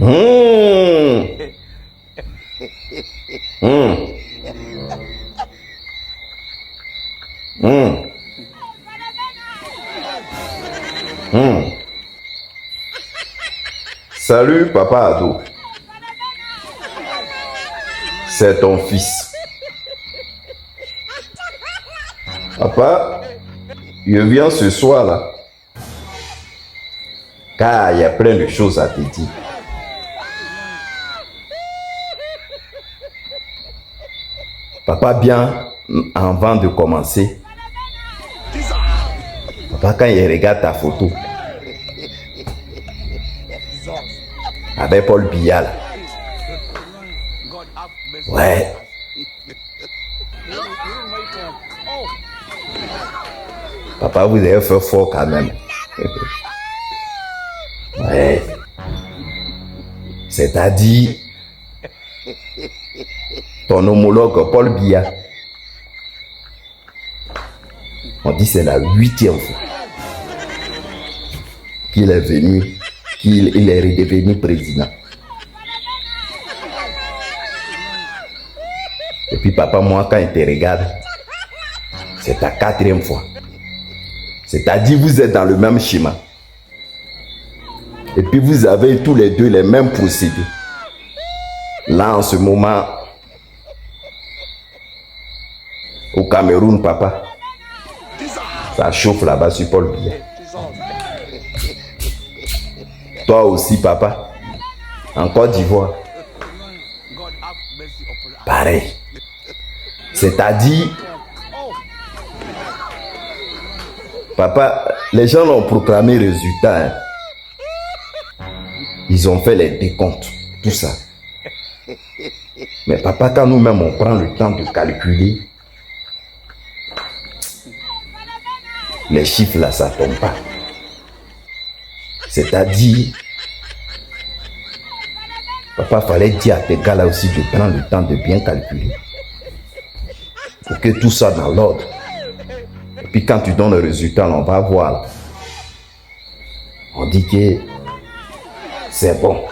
Mmh. Mmh. Mmh. Mmh. Salut, papa Ado. C'est ton fils. Papa, je viens ce soir là, car il y a plein de choses à te dire. Papa, bien avant de commencer, papa, quand il regarde ta photo avec Paul Biya là, ouais, papa, vous avez fait fort quand même. Ouais, c'est-à-dire ton homologue Paul Biya, on dit c'est la 8e fois qu'il est venu, qu'il est redevenu président. Et puis papa, moi quand il te regarde, c'est ta 4e fois. C'est-à-dire vous êtes dans le même schéma. Et puis vous avez tous les deux les mêmes procédés. Là en ce moment, au Cameroun, papa, ça chauffe là-bas sur Paul Biya. Toi aussi, papa, en Côte d'Ivoire, pareil. C'est-à-dire, papa, les gens l'ont proclamé résultat. Hein. Ils ont fait les décomptes, tout ça. Mais papa, quand nous-mêmes on prend le temps de calculer, les chiffres là, ça tombe pas. C'est-à-dire, papa, fallait dire à tes gars là aussi de prendre le temps de bien calculer. Pour que tout soit dans l'ordre. Et puis quand tu donnes le résultat, on va voir. On dit que c'est bon.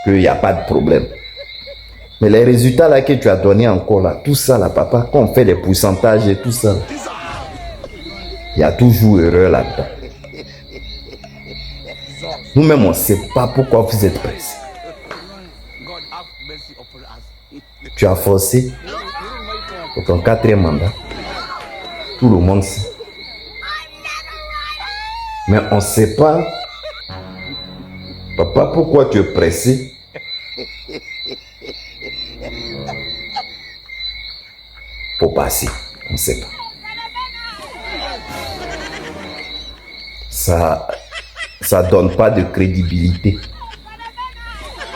Qu'il n'y a pas de problème. Mais les résultats là que tu as donné encore là, tout ça là, papa, quand on fait les pourcentages et tout ça, il y a toujours erreur là-dedans. Nous-mêmes, on ne sait pas pourquoi vous êtes pressés. Tu as forcé pour ton 4e mandat. Tout le monde sait. Mais on ne sait pas, papa, pourquoi tu es pressé. Pour passer. On ne sait pas. Ça donne pas de crédibilité.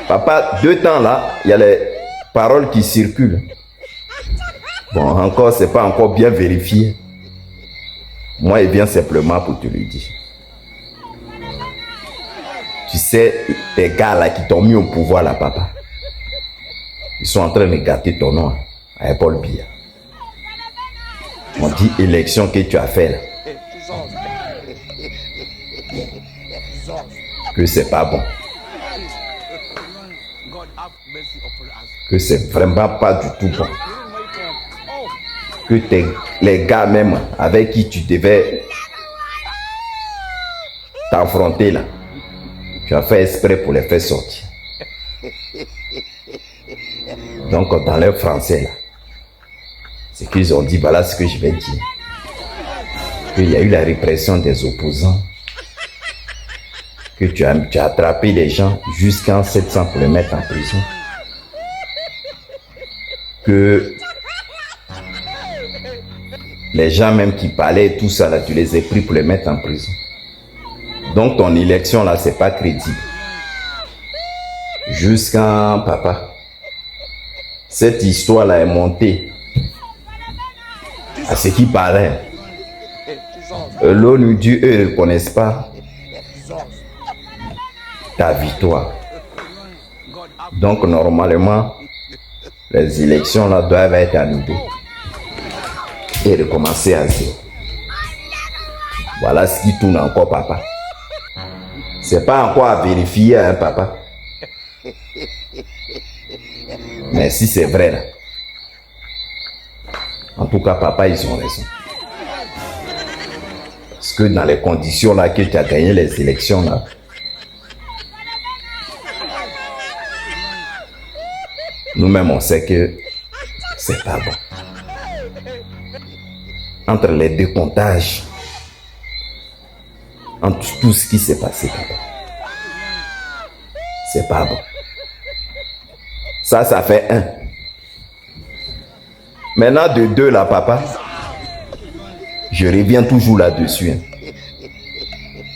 Papa, 2 temps là, il y a les paroles qui circulent. Bon, encore, c'est pas encore bien vérifié. Moi, il vient simplement pour te le dire. Tu sais, tes gars là qui t'ont mis au pouvoir là, papa, ils sont en train de gâter ton nom à Paul Biya. On dit élection que tu as fait là. Que c'est pas bon. Que c'est vraiment pas du tout bon. Que les gars même avec qui tu devais t'affronter là, tu as fait exprès pour les faire sortir. Donc dans leur français là, c'est qu'ils ont dit, voilà ce que je vais dire. Qu'il y a eu la répression des opposants. Que tu as attrapé les gens jusqu'en 700 pour les mettre en prison. Que les gens même qui parlaient tout ça là, tu les as pris pour les mettre en prison. Donc ton élection là, c'est pas crédible. Jusqu'en papa, cette histoire là est montée à ce qui paraît. L'ONU dit, eux ne reconnaissent pas ta victoire. Donc normalement, les élections là doivent être annulées et recommencer à zéro. Voilà ce qui tourne encore, papa. C'est pas encore à vérifier, hein, papa. Mais si c'est vrai là, en tout cas, papa, ils ont raison. Parce que dans les conditions là que tu as gagné les élections là, nous-mêmes on sait que c'est pas bon. Entre les décomptages, entre tout ce qui s'est passé, papa, c'est pas bon. Ça fait 1. Maintenant de 2 là, papa, je reviens toujours là-dessus.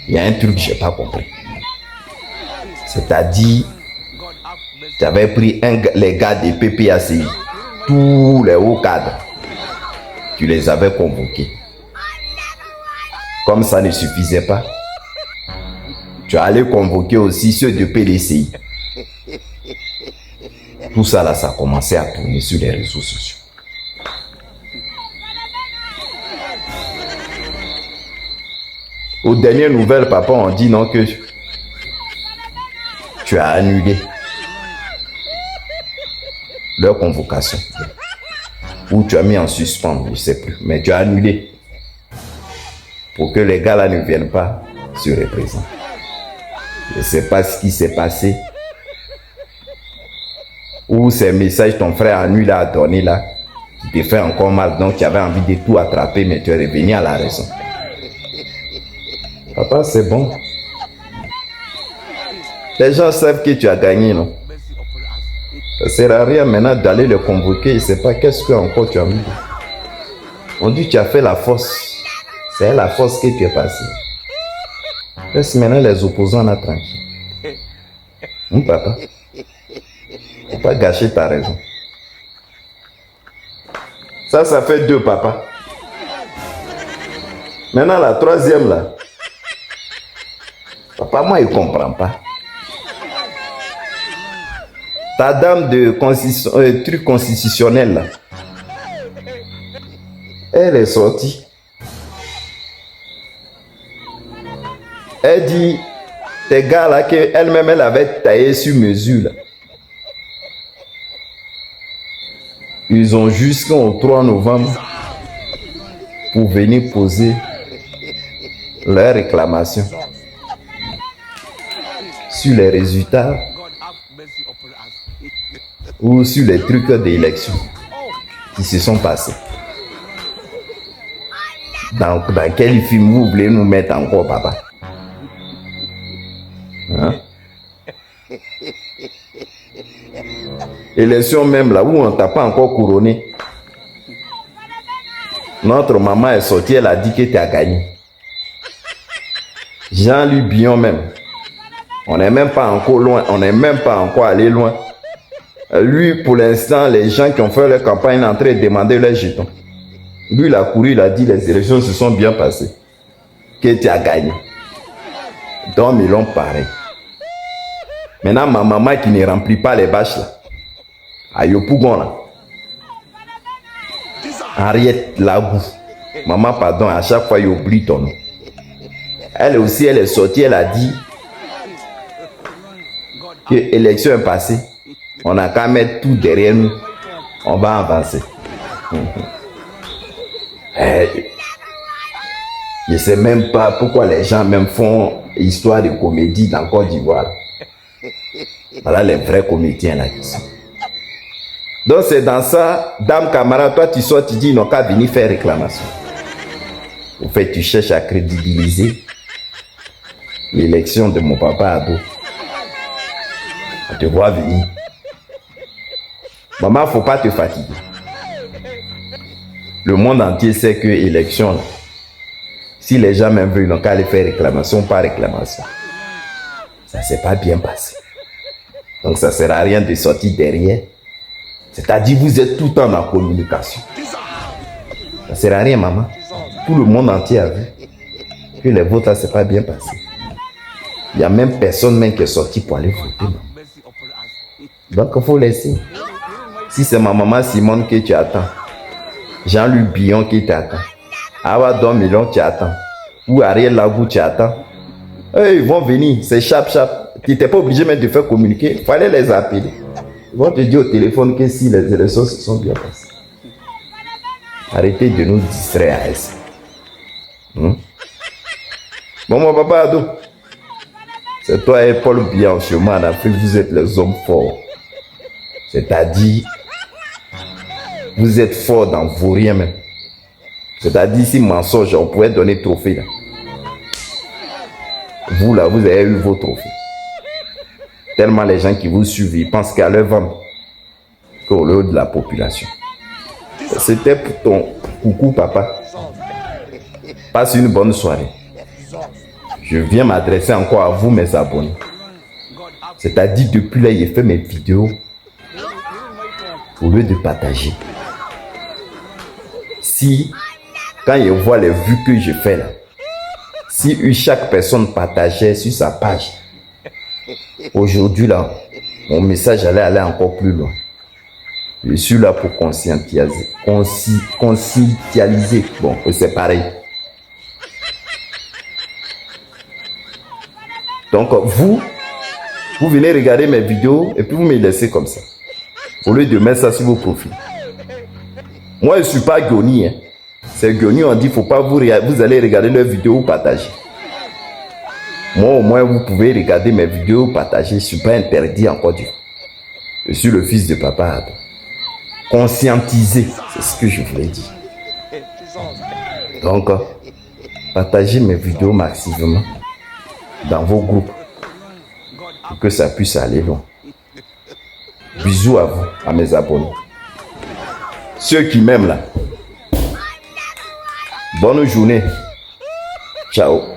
Il y a un truc que je n'ai pas compris. C'est-à-dire, tu avais pris les gars des PPACI, tous les hauts cadres, tu les avais convoqués. Comme ça ne suffisait pas, tu allais convoquer aussi ceux de PDCI. Tout ça là, ça a commencé à tourner sur les réseaux sociaux. Aux dernières nouvelles, papa, on dit non que tu as annulé leur convocation. Ou tu as mis en suspens, je ne sais plus. Mais tu as annulé pour que les gars là ne viennent pas se représenter. Je ne sais pas ce qui s'est passé. Ou ces messages ton frère Anu là a donné là, qui te fait encore mal. Donc tu avais envie de tout attraper, mais tu es revenu à la raison. Papa, c'est bon. Les gens savent que tu as gagné, non? Ça ne sert à rien maintenant d'aller le convoquer. Je ne sais pas qu'est-ce que encore tu as mis. On dit que tu as fait la force. C'est la force que tu es passé. Laisse maintenant les opposants là tranquille. Papa, il ne faut pas gâcher ta raison. Ça fait 2, papa. Maintenant la 3e là. Papa, moi, il ne comprend pas. Ta dame de truc constitutionnel, là, elle est sortie. Elle dit, tes gars là, qu'elle-même, elle avait taillé sur mesure, là. Ils ont jusqu'au 3 novembre pour venir poser leur réclamation sur les résultats ou sur les trucs d'élection qui se sont passés. Dans quel film vous voulez nous mettre encore, papa? Hein? Élection même là où on t'a pas encore couronné. Notre maman est sortie, elle a dit que tu as gagné. Jean-Louis Billon même. On n'est même pas encore loin, on n'est même pas encore allé loin. Lui, pour l'instant, les gens qui ont fait leur campagne sont en train de demander leurs jetons. Lui, il a couru, il a dit les élections se sont bien passées. Que tu as gagné. Donc, ils l'ont pareil. Maintenant, ma maman qui ne remplit pas les bâches là. À Yopougon là. Henriette Lagou. Maman, pardon, à chaque fois, il oublie ton nom. Elle aussi, elle est sortie, elle a dit que l'élection est passée. On a qu'à mettre tout derrière nous. On va avancer. Je ne sais même pas pourquoi les gens même font histoire de comédie dans Côte d'Ivoire. Voilà les vrais comédiens là qui sont. Donc c'est dans ça, dame camarade, toi tu sors, tu dis, ils n'ont qu'à venir faire réclamation. Au fait, tu cherches à crédibiliser l'élection de mon papa Ado. On te voit venir. Maman, il ne faut pas te fatiguer. Le monde entier sait que l'élection, là, si les gens même veulent, ils n'ont qu'à aller faire réclamation par réclamation. Ça ne s'est pas bien passé. Donc ça ne sert à rien de sortir derrière. C'est-à-dire vous êtes tout le temps en communication. Ça ne sert à rien, maman. Tout le monde entier a vu que les votes là, ce n'est pas bien passé. Il n'y a même personne même qui est sorti pour aller voter. Non. Donc il faut laisser. Si c'est ma maman Simone que tu attends, Jean-Louis Billon qui t'attend, Awa Don Milon tu attends, ou Ariel Lagou tu attends, ils vont venir, c'est chap. Tu n'étais pas obligé même de faire communiquer. Il fallait les appeler. Ils vont te dire au téléphone que si les élections se sont bien passées. Arrêtez de nous distraire à ça. Bon, mon papa Ado, c'est toi et Paul Biya en ce moment en Afrique, vous êtes les hommes forts. C'est-à-dire, vous êtes forts dans vos rien même. C'est-à-dire, si mensonge, on pourrait donner trophée là. Vous là, vous avez eu vos trophées. Tellement les gens qui vous suivent, ils pensent qu'à leur vendre qu'au lieu de la population. C'était pour ton coucou papa. Passe une bonne soirée. Je viens m'adresser encore à vous mes abonnés. C'est-à-dire depuis là, j'ai fait mes vidéos au lieu de partager. Si, quand je vois les vues que je fais là, si chaque personne partageait sur sa page, aujourd'hui là, mon message allait aller encore plus loin. Je suis là pour conscientiser. Bon, c'est pareil. Donc, vous venez regarder mes vidéos et puis vous me laissez comme ça. Au lieu de mettre ça sur vos profils. Moi, je ne suis pas Goni. Hein. C'est Goni, on dit, faut pas vous allez regarder leurs vidéos ou partager. Moi, au moins, vous pouvez regarder mes vidéos, partager. Je ne suis pas interdit encore du tout. Je suis le fils de papa Ado. Conscientiser, c'est ce que je voulais dire. Donc, partagez mes vidéos massivement dans vos groupes pour que ça puisse aller loin. Bisous à vous, à mes abonnés. Ceux qui m'aiment là, bonne journée. Ciao.